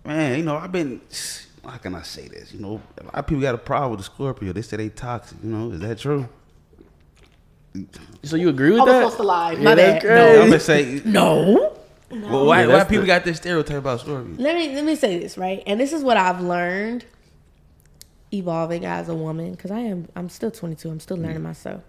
Man, you know, how can I say this? You know, a lot of people got a problem with the Scorpio. They say they toxic. You know, is that true? So you agree with I was that? supposed to lie. Yeah, My that's bad. crazy. No. I'm gonna say No. Well, why people got this stereotype about Scorpio? Let me say this, right? And this is what I've learned evolving as a woman, because I'm still 22. I'm still learning myself.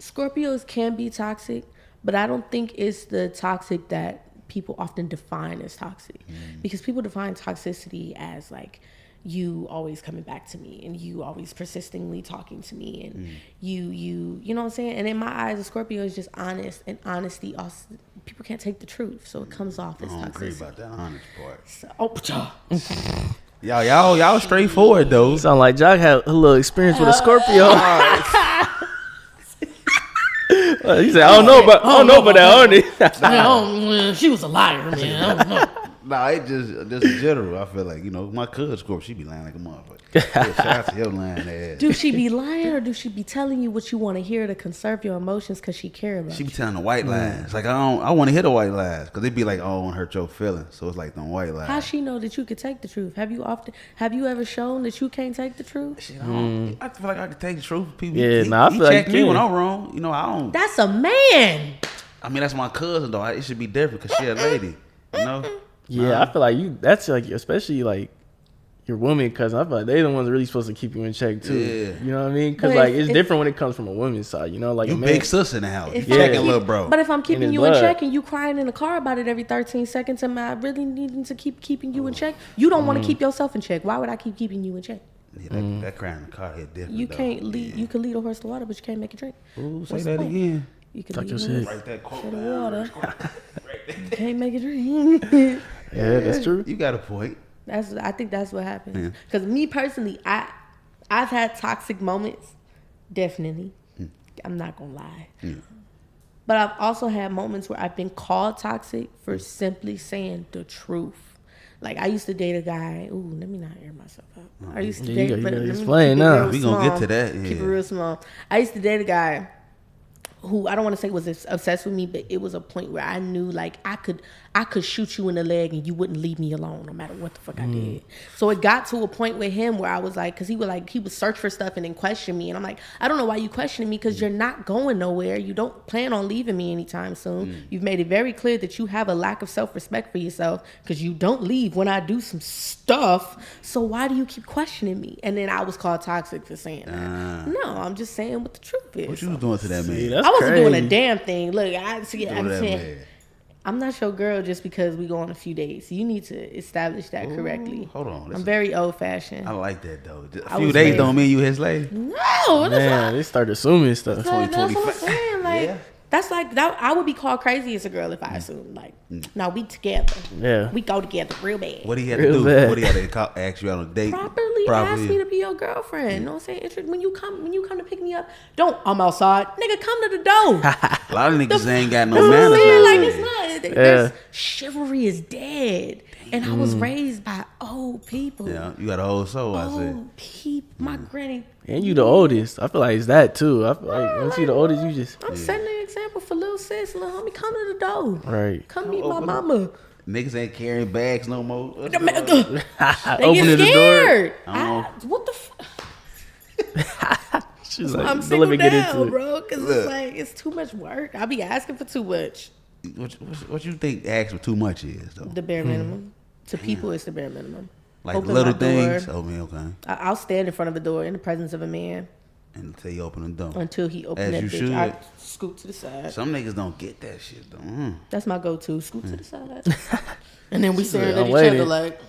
Scorpios can be toxic, but I don't think it's the toxic that people often define as toxic. Because people define toxicity as like you always coming back to me and you always persistently talking to me and you know what I'm saying? And in my eyes, a Scorpio is just honest, and honesty also, people can't take the truth, so it comes off as I don't toxic. agree about that honest part. So, Y'all straightforward though. Sound like Jock had a little experience with a Scorpio. He said, I don't know about that, honey. she was a liar, man. I don't know. Nah, it just in general. I feel like, you know, my cousin Scorpio, she be lying like a motherfucker. Yeah, shout out to your lying ass. Do she be lying, or do she be telling you what you want to hear to conserve your emotions because she care about She be you? telling the white lies. Like I want to hear the white lies because it be like, oh, I want to hurt your feelings. So it's like them white lies. How she know that you could take the truth? Have you ever shown that you can't take the truth? Shit, I feel like I can take the truth. People, Yeah, he I feel like check you me can. when I'm wrong. You know, I don't. That's a man. I mean, that's my cousin though. It should be different because she a lady. You know. Yeah, I feel like that's like, especially like your woman cousin. I feel like they the ones really supposed to keep you in check too. Yeah. You know what I mean? Because But like if- it's different when it comes from a woman's side. You know, like You a man. big sis in the house. You If checking I'm little bro. But if I'm keeping his you in blood. check and you crying in the car about it every 13 seconds, am I really needing to keep keeping you in check? You don't want to keep yourself in check. Why would I keep keeping you in check? Yeah, that crying in the car hit different. You though. can't lead. Yeah. You can lead a horse to water, but you can't make it drink. Ooh, say What's that the point? again. You can Talk lead your a shit. horse Write that quote to the down. water. You can't make it drink. Yeah, that's true. You got a point. I think that's what happens. Yeah. Because me personally, I've had toxic moments, definitely. I'm not gonna lie. But I've also had moments where I've been called toxic for simply saying the truth. Like I used to date a guy. Ooh, let me not air myself out. I used to Yeah, date. you but gotta let me explain keep it now. real We gonna get small. to that, Keep it yeah. real small. I used to date a guy who I don't want to say was obsessed with me, but it was a point where I knew like I could shoot you in the leg and you wouldn't leave me alone no matter what the fuck I did. So it got to a point with him where I was like, because he would search for stuff and then question me, and I'm like, I don't know why you questioning me, because you're not going nowhere. You don't plan on leaving me anytime soon. You've made it very clear that you have a lack of self-respect for yourself because you don't leave when I do some stuff. So why do you keep questioning me? And then I was called toxic for saying that. No, I'm just saying what the truth is. What you was doing to that man? See, that's I wasn't doing a crazy. damn thing. Look, I'm Doing that saying, man. I'm not your girl just because we go on a few dates. You need to establish that correctly. Hold on. I'm very old fashioned. I like that though. A I few was days raised- don't mean you his lady. No, Man, they started assuming stuff. that's what I'm saying. Like Yeah. that's like that. I would be called crazy as a girl if I assumed like, no, we together. Yeah. We go together real bad. What he had to Real do? bad. What he had to ask you out on a date? Properly ask me to be your girlfriend. You know what I'm saying? When you come to pick me up, don't I'm outside. Nigga, come to the door. A lot of niggas ain't got no That's what I'm manners saying. Like nowadays. it's not. There's, chivalry is dead, and I was raised by old people. Yeah, you got a whole soul. I said. Old people. My granny. And you the oldest. I feel like it's that too. I feel like once you the oldest, you just I'm setting an example for little sis, little homie. Come to the door. right. Come meet my mama. Niggas ain't carrying bags no more. What's They going on? get Opening the door. scared. I What the fuck? She's I'm like, let single me get down, into it. bro. Because Look. it's like, it's too much work. I be asking for too much. What you think asking for too much is though? The bare minimum. To people, it's the bare minimum. Like Open little my door. things. Oh man, okay. I'll stand in front of a door in the presence of a man And until you open the door. until he opens As that you bitch. I should. scoot to the side. Some niggas don't get that shit though. That's my go-to. Scoot to the side. And then we staring I'm at each waiting. other like,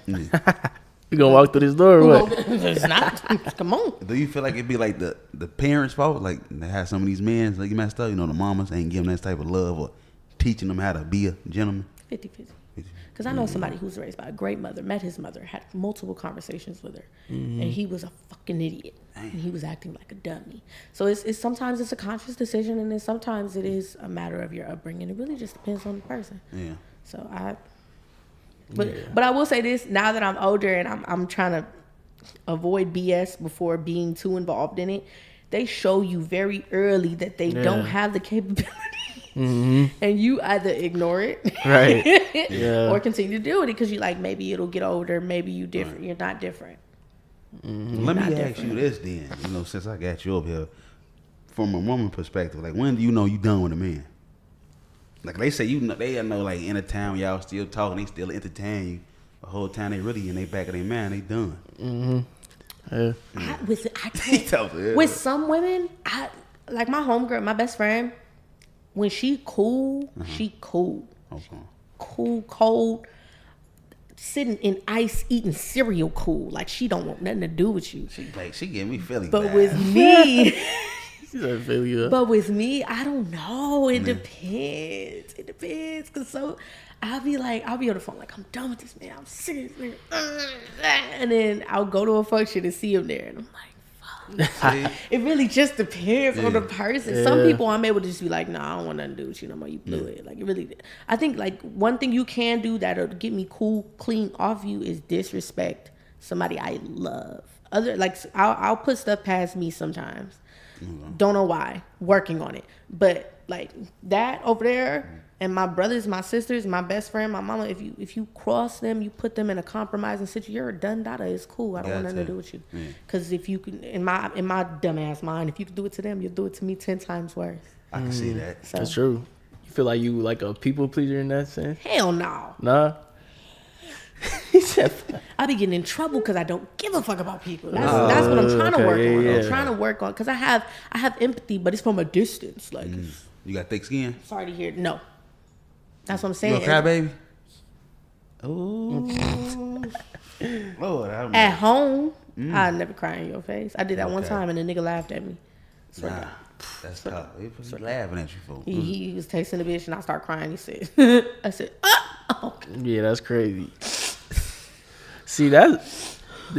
You gonna walk through this door or what? it's not. Come on. Do you feel like it'd be like the parents' fault? Like they have some of these men like you messed up. You know, the mamas ain't giving that type of love or teaching them how to be a gentleman. 50-50. Because I know somebody who's raised by a great mother, met his mother, had multiple conversations with her, and he was a fucking idiot. And he was acting like a dummy. So it's sometimes it's a conscious decision, and then sometimes it is a matter of your upbringing. It really just depends on the person. Yeah. So but I will say this, now that I'm older and I'm trying to avoid BS before being too involved in it, they show you very early that they don't have the capability. And you either ignore it, Right. Yeah. or continue to deal with it because you like maybe it'll get older, maybe you different. You're not different. Let me ask you this then. You know, since I got you up here, from a woman perspective, like when do you know you done with a man? Like they say, you know, they know like in a town y'all still talking, they still entertain you. The whole time they really in they back of their mind, they done. Yeah. With some women, like my homegirl, my best friend, when she cool, she cool. Okay. Cool, cold, sitting in ice, eating cereal cool. Like she don't want nothing to do with you. She get me feeling But bad. with me, But with me, I don't know. It depends. It depends. Cause I'll be on the phone like, I'm done with this man. I'm sick of this man. And then I'll go to a function and see him there, and I'm like, fuck. It really just depends on the person. Yeah. Some people I'm able to just be like, nah, I don't want nothing to do with you no more. You blew it. Like it really. I think like one thing you can do that'll get me clean off you is disrespect somebody I love. I'll put stuff past me sometimes. Don't know why. Working on it. But like that over there, and my brothers, my sisters, my best friend, my mama, if you cross them, you put them in a compromising situation, you're a done dada. It's cool. I don't want nothing to do with you. Because if you can, in my dumbass mind, if you can do it to them, you'll do it to me 10 times worse. I can see that. So, That's true. You feel like you like a people pleaser in that sense? hell no. Nah. He said, I be getting in trouble because I don't give a fuck about people. That's what I'm trying to work on. yeah. I'm trying to work on because I have empathy, but it's from a distance. Like, You got thick skin? sorry to hear. No, that's what I'm You saying. a crybaby? Ooh. Lord, I don't know. At home, I never cry in your face. I did that one time, and the nigga laughed at me. Nah, that's tough. He laughing at you for. He was tasting the bitch, and I start crying. He said, "I said, okay." yeah, that's crazy. See, the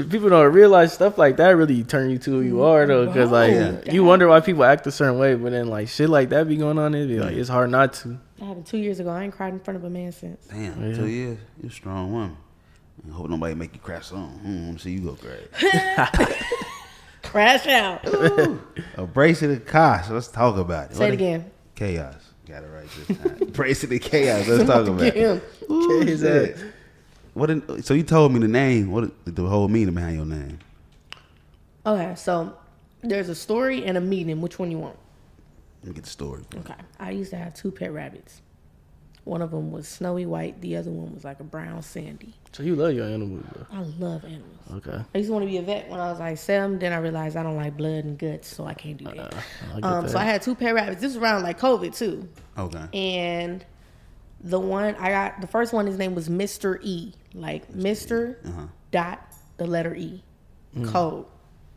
people don't realize stuff like that really turn you to who you are, though. Because, like, you wonder why people act a certain way, but then, like, shit like that be going on, it's hard not to. That happened 2 years ago. I ain't cried in front of a man since. Damn, 2 years. You a strong woman. I hope nobody make you crash on. I want to see you go crazy. Crash out. Brace of the chaos. Let's talk about it. Say it again. Chaos. Got it right this time. Brace of the chaos. Let's talk about Get it. him. Ooh, shit. So you told me the name. What the whole meaning behind your name? Okay, so there's a story and a meaning. Which one you want? Let me get the story. Okay. I used to have 2 pet rabbits. One of them was snowy white. The other one was like a brown sandy. So you love your animals, though. I love animals. Okay. I used to want to be a vet when I was like 7. Then I realized I don't like blood and guts, so I can't do that. I get that. So I had 2 pet rabbits. This was around like COVID too. Okay. And the first one, his name was Mr. E. Like Mr. Dot the letter E. Cold.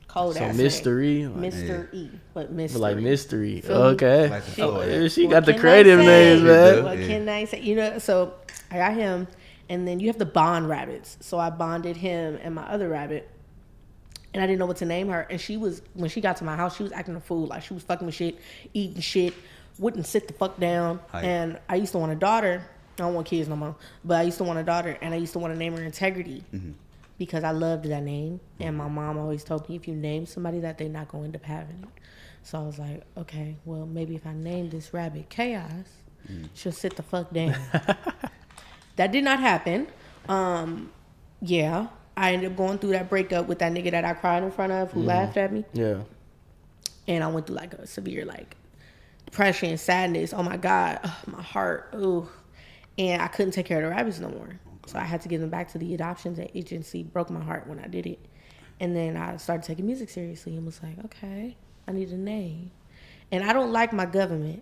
Cold So ass mystery, name. Mr. E. But Mr. like mystery. Feel me? Okay. Like the Florida. She What got the can I creative say? names, man. What can I say? You know, so I got him, and then you have to bond rabbits. So I bonded him and my other rabbit, and I didn't know what to name her. And when she got to my house, she was acting a fool. Like she was fucking with shit, eating shit, wouldn't sit the fuck down. Hi. And I used to want a daughter. I don't want kids no more, but I used to want a daughter, and I used to want to name her Integrity. Because I loved that name, and my mom always told me if you name somebody that, they're not going to end up having it. So I was like, okay, well maybe if I name this rabbit Chaos, she'll sit the fuck down. That did not happen. Yeah, I ended up going through that breakup with that nigga that I cried in front of, who laughed at me, Yeah. and I went through like a severe like depression, sadness. Oh my God, my heart, ooh, and I couldn't take care of the rabbits no more. So I had to give them back to the adoptions agency. Broke my heart when I did it. And then I started taking music seriously and was like, okay, I need a name. And I don't like my government.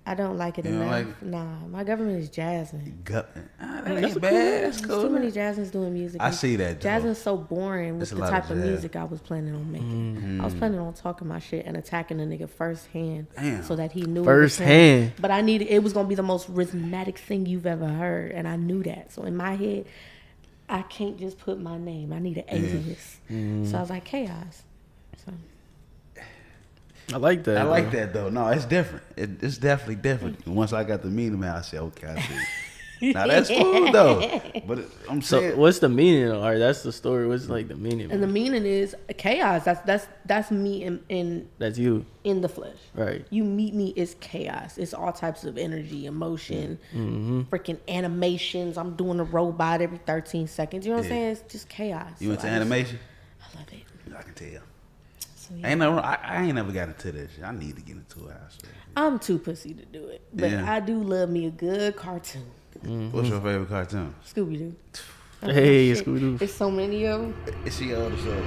I don't like it enough. Like nah, my government is jazzing. that ain't bad. That's cool. There's too many jazzens doing music. I see that, though. Jazzing's so boring with It's a the lot type of of jazz. music I was planning on making. I was planning on talking my shit and attacking the nigga firsthand. Damn. So that he knew it was him. Firsthand. But I needed, it was going to be the most rhythmic thing you've ever heard. And I knew that. So in my head, I can't just put my name. I need an alias. So I was like, Chaos. So I like that. I like that though. No, it's different. It's definitely different. Once I got to meet him, I said, okay, I see. Now that's cool though. But I'm saying, So what's the meaning of art? That's the story. What's like the meaning? And the meaning is chaos. That's me in That's you, in the flesh. right? You meet me, it's chaos. It's all types of energy, emotion, freaking animations. I'm doing a robot every 13 seconds. You know what I'm saying? It's just chaos. you into animation? I love it. I can tell. So, I ain't never got into this shit. I need to get into it. I'm too pussy to do it. But I do love me a good cartoon. What's your favorite cartoon? Scooby Doo. Hey, Scooby-Doo. There's so many of them. Is she old or so?